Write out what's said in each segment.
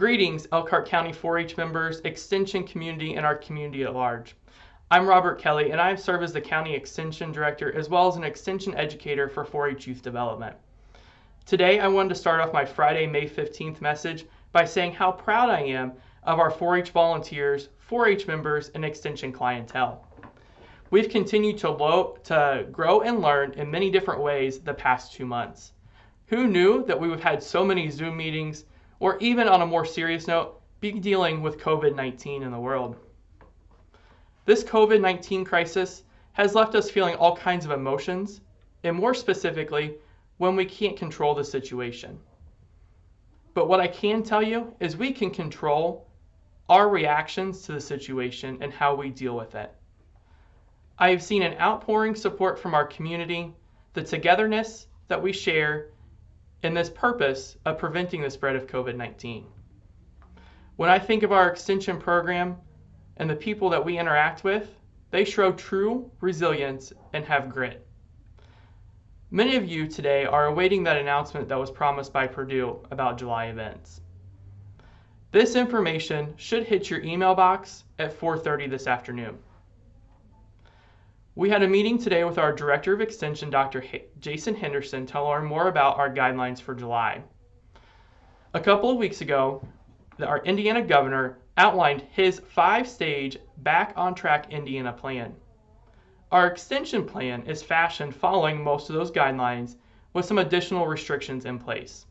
Greetings, Elkhart County 4-H members, Extension community, and our community at large. I'm Robert Kelly, and I serve as the County Extension Director as well as an Extension Educator for 4-H Youth Development. Today, I wanted to start off my Friday, May 15th message by saying how proud I am of our 4-H volunteers, 4-H members, and Extension clientele. We've continued to grow and learn in many different ways the past 2 months. Who knew that we would have had so many Zoom meetings, or even on a more serious note, be dealing with COVID-19 in the world? This COVID-19 crisis has left us feeling all kinds of emotions, and more specifically, when we can't control the situation. But what I can tell you is we can control our reactions to the situation and how we deal with it. I have seen an outpouring support from our community, the togetherness that we share, in this purpose of preventing the spread of COVID-19. When I think of our extension program and the people that we interact with, they show true resilience and have grit. Many of you today are awaiting that announcement that was promised by Purdue about July events. This information should hit your email box at 4:30 this afternoon. We had a meeting today with our Director of Extension, Dr. Jason Henderson, to learn more about our guidelines for July. A couple of weeks ago, our Indiana governor outlined his 5-stage Back on Track Indiana plan. Our extension plan is fashioned following most of those guidelines with some additional restrictions in place.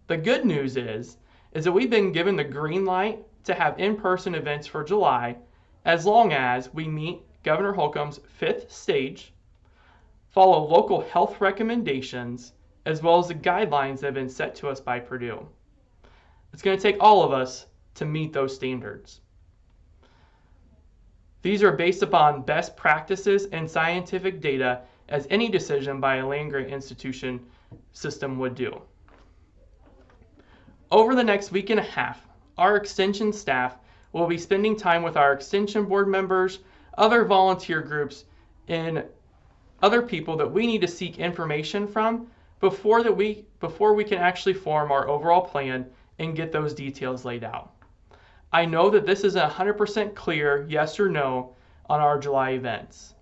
The good news is that we've been given the green light to have in-person events for July as long as we meet Governor Holcomb's 5th stage, follow local health recommendations, as well as the guidelines that have been set to us by Purdue. It's going to take all of us to meet those standards. These are based upon best practices and scientific data, as any decision by a land-grant institution system would do. Over the next week and a half, our extension staff will be spending time with our extension board members, other volunteer groups, and other people that we need to seek information from before we can actually form our overall plan and get those details laid out. I know that this isn't 100% clear yes or no on our July events.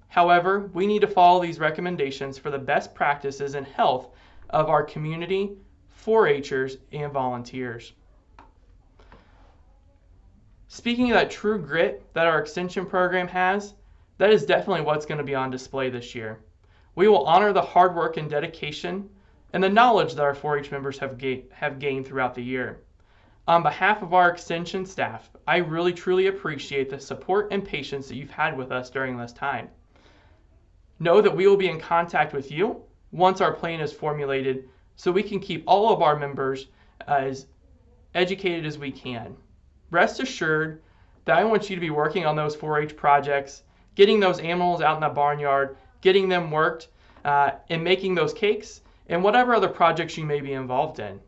However, we need to follow these recommendations for the best practices and health of our community, 4-Hers, and volunteers. Speaking of that true grit that our extension program has, that is definitely what's going to be on display this year. We will honor the hard work and dedication and the knowledge that our 4-H members have gained throughout the year. On behalf of our extension staff, I really truly appreciate the support and patience that you've had with us during this time. Know that we will be in contact with you once our plan is formulated so we can keep all of our members as educated as we can. Rest assured that I want you to be working on those 4-H projects, getting those animals out in the barnyard, getting them worked, and making those cakes, and whatever other projects you may be involved in.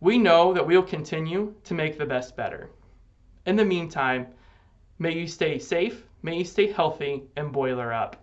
We know that we'll continue to make the best better. In the meantime, may you stay safe, may you stay healthy, and boiler up.